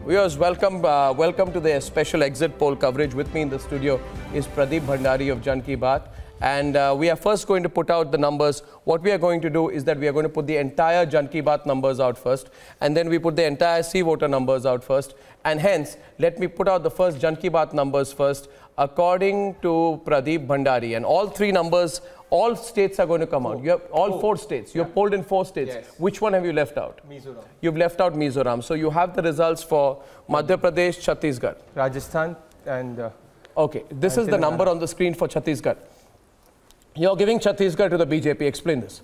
Viewers, welcome to the special exit poll coverage. With me in the studio is Pradeep Bhandari of Jan Ki Baat. And we are first going to put out the numbers. What we are going to do is that we are going to put the entire Jan Ki Baat numbers out first. And then we put the entire C voter numbers out first. And hence, let me put out the first Jan Ki Baat numbers first, according to Pradeep Bhandari. And all three numbers, all states are going to come out. You have all four states. You have polled in 4 states. Yes. Which one have you left out? Mizoram. You've left out Mizoram. So you have the results for Madhya Pradesh, Chhattisgarh. Rajasthan and Okay, this is the number on the screen for Chhattisgarh. You're giving Chhattisgarh to the BJP. Explain this.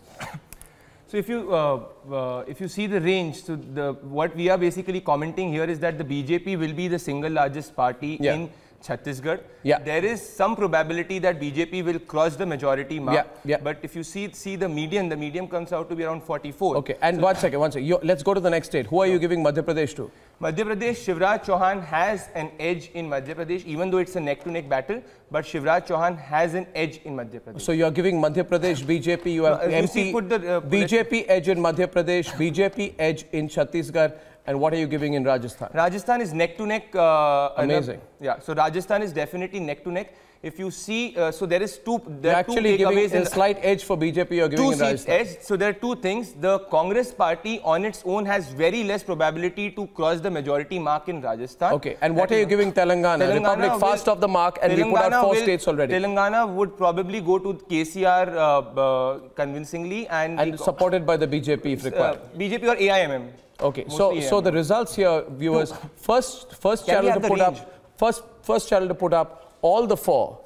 So if you see the range, so what we are basically commenting here is that the BJP will be the single largest party in Chattisgarh. There is some probability that BJP will cross the majority mark. But if you see the median comes out to be around 44. Okay, and so one second. Let's go to the next state. Who are you giving Madhya Pradesh to? Madhya Pradesh, Shivraj Chauhan has an edge in Madhya Pradesh, even though it's a neck-to-neck battle. But Shivraj Chauhan has an edge in Madhya Pradesh. So you are giving Madhya Pradesh BJP. You have MP BJP edge in Madhya Pradesh, BJP edge in Chhattisgarh. And what are you giving in Rajasthan? Rajasthan is neck-to-neck. Amazing. Yeah, so Rajasthan is definitely neck-to-neck. If you see, so there is two. You're actually giving a slight edge for BJP. You're giving in Rajasthan. Edge. So there are two things. The Congress party on its own has very less probability to cross the majority mark in Rajasthan. Okay, and what are you giving Telangana? Republic fast off the mark, and we put out 4 states already. Telangana would probably go to KCR convincingly and supported by the BJP if required. BJP or AIMM. Okay, so the results here, viewers. First channel to put up. First channel to put up. All the four,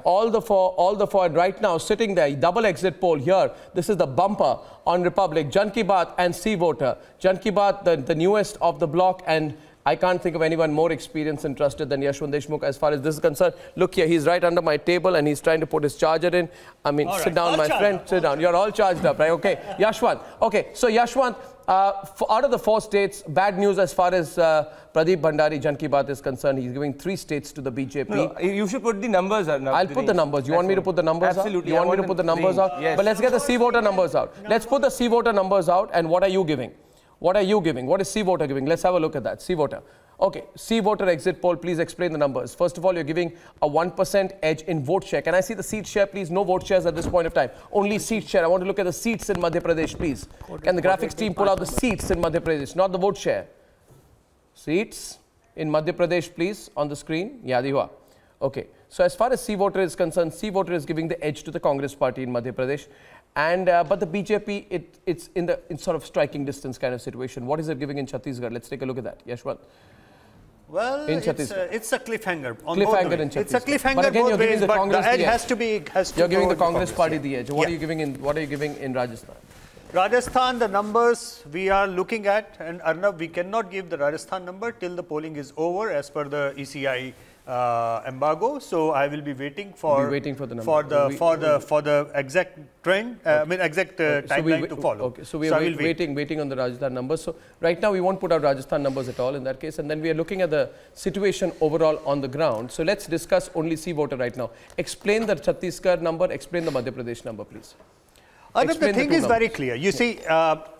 all the four, and right now sitting there, double exit poll here. This is the bumper on Republic, Jan Ki Baat and C voter. Jan Ki Baat, the newest of the block, and I can't think of anyone more experienced and trusted than Yashwant Deshmukh as far as this is concerned. Look here, he's right under my table and he's trying to put his charger in. I mean, sit down, my friend, sit down. You're all charged up, right? Okay, Yashwant. Okay, so Yashwant, out of the 4 states, bad news as far as Pradeep Bhandari, Jan Ki Baat is concerned. He's giving 3 states to the BJP. No, you should put the numbers out now. I'll put the numbers. You want me to put the numbers out? Absolutely. You want me to put the numbers out? Yes. But let's get the C voter numbers out. Let's put the C voter numbers out. And what are you giving? What are you giving? What is C voter giving? Let's have a look at that. C voter. Okay, C voter exit poll, please explain the numbers. First of all, you're giving a 1% edge in vote share. Can I see the seat share, please? No vote shares at this point of time. Only seat share. I want to look at the seats in Madhya Pradesh, please. Can the graphics team pull out the seats in Madhya Pradesh, not the vote share? Seats in Madhya Pradesh, please, on the screen. Yeah, Dihua. Okay, so as far as C voter is concerned, C voter is giving the edge to the Congress party in Madhya Pradesh. And but the BJP, it's in sort of striking distance kind of situation. What is it giving in Chhattisgarh? Let's take a look at that. Yashwant. Well, it's a cliffhanger. Cliffhanger in Chhattisgarh. It's a cliffhanger but again, both ways, but the edge has to be. You're giving the Congress party the edge. What are you giving in? What are you giving in Rajasthan? Rajasthan, the numbers we are looking at, and Arnav, we cannot give the Rajasthan number till the polling is over, as per the ECI embargo. So I will be waiting for the number. for the exact trend. I mean exact timeline to follow. Okay, so we are waiting on the Rajasthan numbers. So right now we won't put out Rajasthan numbers at all in that case, and then we are looking at the situation overall on the ground. So let's discuss only C voter right now. Explain the Chhattisgarh number. Explain the Madhya Pradesh number, please. The thing is very clear. You see,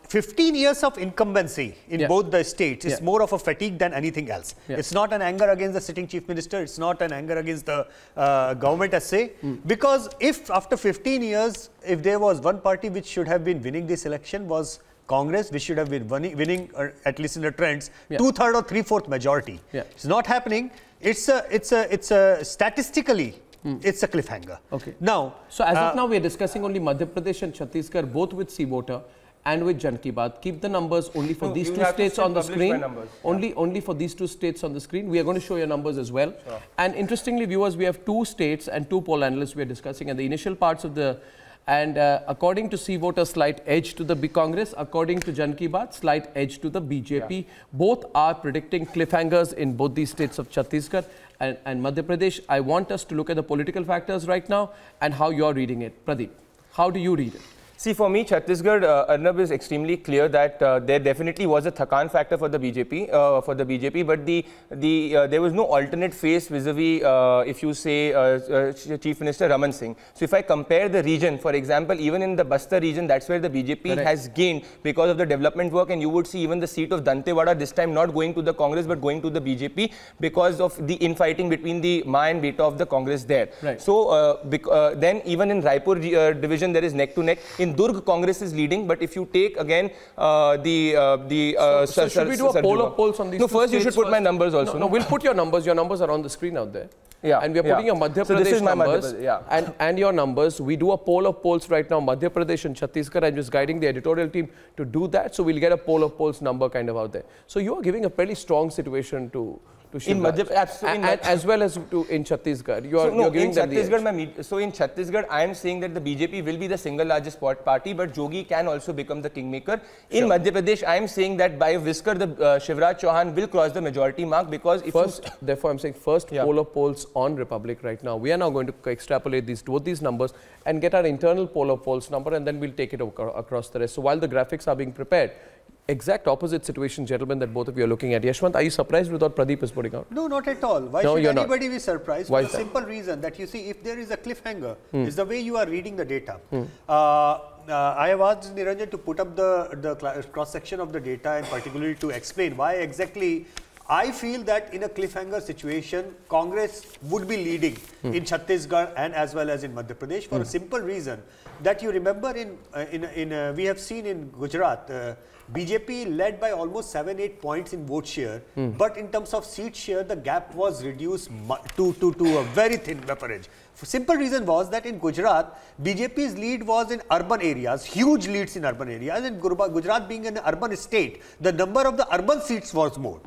15 years of incumbency in both the states is more of a fatigue than anything else. It's not an anger against the sitting chief minister. It's not an anger against the government as say. Because if after 15 years, if there was one party which should have been winning this election was Congress, which should have been winning or at least in the trends, 2/3 or 3/4 majority. It's not happening. It's a statistically. It's a cliffhanger. Okay. Now, so as of now, we are discussing only Madhya Pradesh and Chhattisgarh, both with C voter and with Jan Ki Baat. Keep the numbers only for these 2 states on the screen. Only for these 2 states on the screen. We are going to show your numbers as well. Sure. And interestingly, viewers, we have 2 states and 2 poll analysts we are discussing, and the initial parts of the. And according to C voter, slight edge to the Congress. According to Jan Ki Baat, slight edge to the BJP. Both are predicting cliffhangers in both these states of Chhattisgarh and Madhya Pradesh. I want us to look at the political factors right now and how you're reading it. Pradeep, how do you read it? See, for me, Chhattisgarh, Arnab, is extremely clear that there definitely was a Thakan factor for the BJP, but there was no alternate face vis-a-vis, if you say, Chief Minister Raman Singh. So if I compare the region, for example, even in the Bastar region, that's where the BJP has gained because of the development work, and you would see even the seat of Dantewada this time not going to the Congress but going to the BJP because of the infighting between the Ma and Beta of the Congress there. Right. So then even in Raipur division, there is neck to neck. In Durg, Congress is leading, but if you take again so should we do a poll of polls on these? No, first you should put my numbers also. No, we'll put your numbers. Your numbers are on the screen out there. Yeah, and we're putting your Madhya Pradesh numbers and your numbers. We do a poll of polls right now, Madhya Pradesh and Chhattisgarh. I'm just guiding the editorial team to do that. So we'll get a poll of polls number kind of out there. So you are giving a fairly strong situation to Madhya, as well as in Chhattisgarh. You're giving them the So in Chhattisgarh, I am saying that the BJP will be the single largest party, but Jogi can also become the kingmaker. In Madhya Pradesh, I am saying that by a whisker, the Shivraj Chauhan will cross the majority mark because if therefore I'm saying first poll of polls on Republic right now. We are now going to extrapolate both these numbers and get our internal poll of polls number, and then we'll take it across the rest. So while the graphics are being prepared, exact opposite situation, gentlemen, that both of you are looking at. Yashwant, are you surprised with what Pradeep is putting out? No, not at all. Why should anybody be surprised? For the simple reason that you see, if there is a cliffhanger, is the way you are reading the data. I have asked Niranjan to put up the cross-section of the data and particularly to explain why exactly I feel that in a cliffhanger situation, Congress would be leading in Chhattisgarh and as well as in Madhya Pradesh for a simple reason that you remember we have seen in Gujarat, BJP led by almost 7-8 points in vote share, but in terms of seat share, the gap was reduced to a very thin vaporage. Simple reason was that in Gujarat, BJP's lead was in urban areas, huge leads in urban areas, and Gujarat being an urban state, the number of the urban seats was more.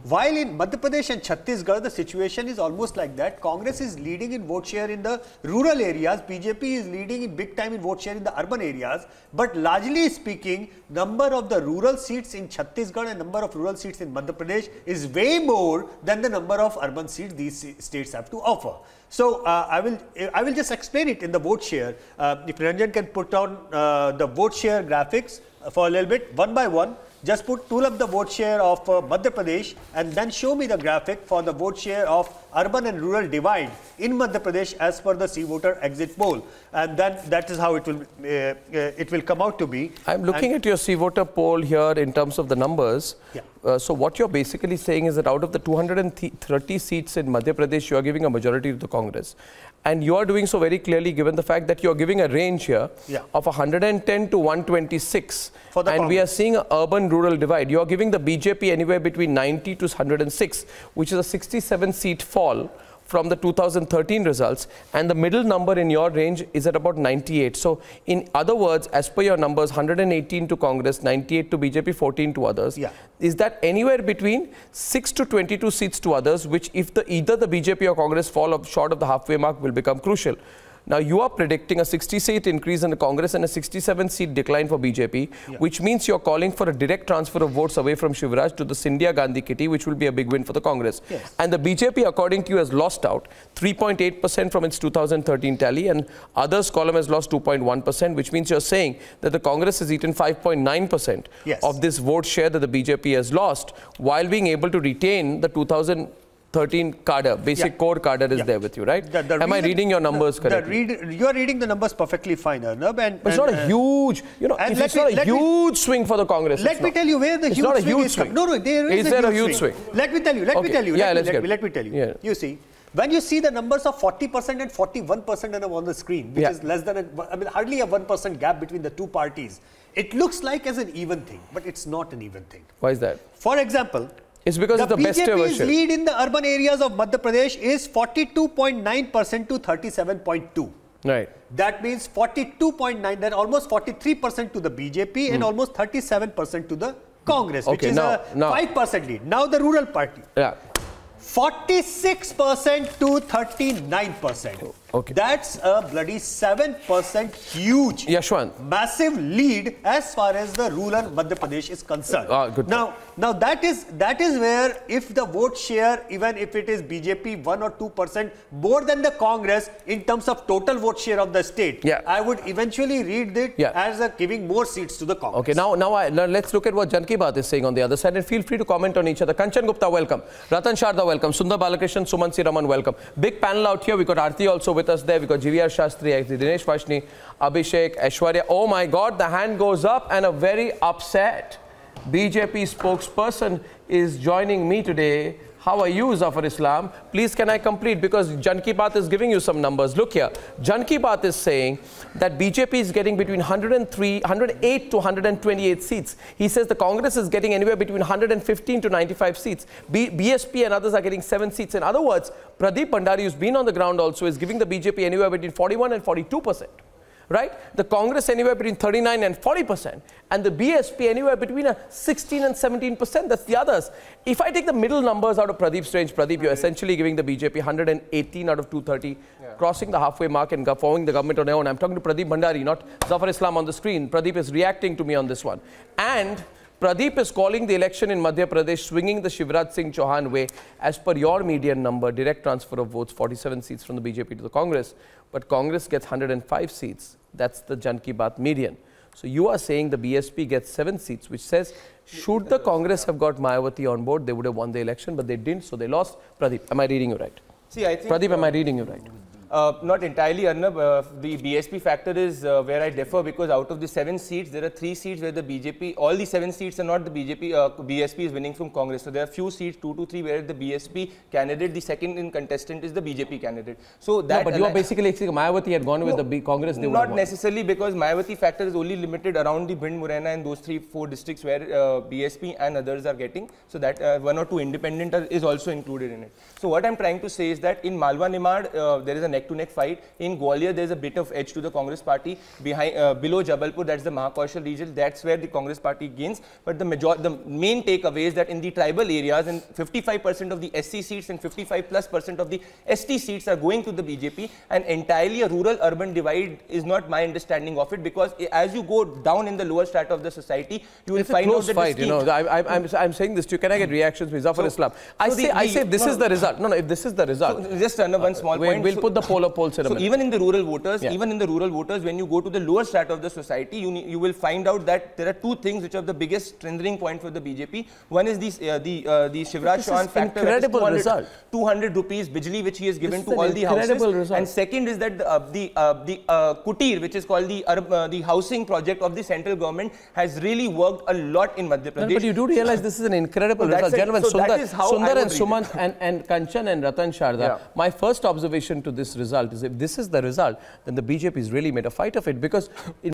While in Madhya Pradesh and Chhattisgarh, the situation is almost like that. Congress is leading in vote share in the rural areas, BJP is leading in big time in vote share in the urban areas, but largely speaking, number of the rural seats in Chhattisgarh and number of rural seats in Madhya Pradesh is way more than the number of urban seats these states have to offer. So I will just explain it in the vote share. If Ranjan can put on the vote share graphics for a little bit, one by one. Just tool up the vote share of Madhya Pradesh and then show me the graphic for the vote share of urban and rural divide in Madhya Pradesh as per the C voter exit poll, and then that is how it will come out to be. I'm looking at your C voter poll here in terms of the numbers. So what you're basically saying is that out of the 230 seats in Madhya Pradesh, you are giving a majority to the Congress. And you are doing so very clearly given the fact that you are giving a range here of 110 to 126. And Congress, we are seeing an urban-rural divide. You are giving the BJP anywhere between 90 to 106, which is a 67-seat fall from the 2013 results, and the middle number in your range is at about 98. So in other words, as per your numbers, 118 to Congress, 98 to BJP, 14 to others. Is that anywhere between 6 to 22 seats to others, which if either the BJP or Congress fall short of the halfway mark will become crucial. Now, you are predicting a 60-seat increase in the Congress and a 67-seat decline for BJP, which means you're calling for a direct transfer of votes away from Shivraj to the Scindia Gandhi kitty, which will be a big win for the Congress. And the BJP, according to you, has lost out 3.8% from its 2013 tally, and others column has lost 2.1%, which means you're saying that the Congress has eaten 5.9% of this vote share that the BJP has lost, while being able to retain the 2013 cadre, basic core cadre is there with you, right? Am I reading your numbers correctly? You are reading the numbers perfectly fine, Arnab. But it's not a huge, it's not a huge swing for the Congress. Let me tell you where the huge swing is. No, there is a huge swing. Let me tell you. Let me tell you. You see, when you see the numbers of 40% and 41% on the screen, which is less than, hardly a 1% gap between the two parties, it looks like as an even thing, but it's not an even thing. Why is that? For example, it's because of the best version. The BJP's lead in the urban areas of Madhya Pradesh is 42.9% to 37.2. Right. That means 42.9, then almost 43% to the BJP and almost 37% to the Congress, which is a 5% lead. Now the rural party. 46% to 39%. Okay. That's a bloody 7% huge, massive lead as far as the rural Madhya Pradesh is concerned. Good. Now that is where, if the vote share, even if it is BJP 1 or 2% more than the Congress in terms of total vote share of the state, I would eventually read it as giving more seats to the Congress. Okay, now let's look at what Jan Ki Baat is saying on the other side, and feel free to comment on each other. Kanchan Gupta, welcome. Ratan Sharda, welcome. Sundar Balakrishnan, Sumansi Raman, welcome. Big panel out here. We got Aarti also with us there. We got GVR Shastri, Dinesh Vashni, Abhishek, Aishwarya. Oh my God, the hand goes up, and a very upset BJP spokesperson is joining me today. How are you, Zafar Islam? Please, can I complete? Because Jan Ki Baat is giving you some numbers. Look here. Jan Ki Baat is saying that BJP is getting between 108 to 128 seats. He says the Congress is getting anywhere between 115 to 95 seats. BSP and others are getting 7 seats. In other words, Pradeep Bhandari, who's been on the ground also, is giving the BJP anywhere between 41 and 42%. Right? The Congress anywhere between 39 and 40%, and the BSP anywhere between 16 and 17%. That's the others. If I take the middle numbers out of Pradeep's range, Pradeep, you're essentially giving the BJP 118 out of 230, crossing the halfway mark and forming the government on their own. I'm talking to Pradeep Bhandari, not Zafar Islam on the screen. Pradeep is reacting to me on this one. And Pradeep is calling the election in Madhya Pradesh swinging the Shivraj Singh Chauhan way. As per your median number, direct transfer of votes, 47 seats from the BJP to the Congress. But Congress gets 105 seats. That's the Jan Ki Baat median. So you are saying the BSP gets 7 seats, which says, should the Congress have got Mayawati on board, they would have won the election, but they didn't, so they lost. Pradeep, am I reading you right? See, I think Pradeep, am I reading you right? Not entirely, Arnab. The BSP factor is where I differ, because out of the 7 seats, there are 3 seats where the BJP, all the 7 seats are not the BSP is winning from Congress. So there are few seats, 2 to 3, where the BSP candidate, the second in contestant is the BJP candidate. So that. No, but you are basically saying Mayawati had gone with the Congress. They not necessarily, because Mayawati factor is only limited around the Bhind, Morena and those 3-4 districts where BSP and others are getting. So that 1 or 2 independent is also included in it. So what I'm trying to say is that in Malwa Nimad, there is a neck-to-neck fight. In Gwalior, there is a bit of edge to the Congress party. Below Jabalpur, that's the Mahakaushal region, that's where the Congress party gains. But the main takeaway is that in the tribal areas, and 55% of the SC seats and 55+% of the ST seats are going to the BJP, and entirely a rural-urban divide is not my understanding of it, because as you go down in the lower strata of the society, you will find out that fight, you know. I'm saying this to you. Can I get reactions with Zafar Islam? I say this is the result. No, if this is the result. So just one small point. We'll put the poll up. So even in the rural voters, when you go to the lower strata of the society, you will find out that there are 2 things which are the biggest strengthening point for the BJP. One is the Shivraj Chauhan factor. Incredible result. 200 rupees bijli, which he has given to all the houses. Result. And second is that the Kutir, which is called the housing project of the central government, has really worked a lot in Madhya Pradesh. No, but you do realize this is an incredible result. Gentlemen, Sundar and Sumant and Kanchan and Ratan Sharda, my first observation to this result is, if this is the result, then the BJP has really made a fight of it, because in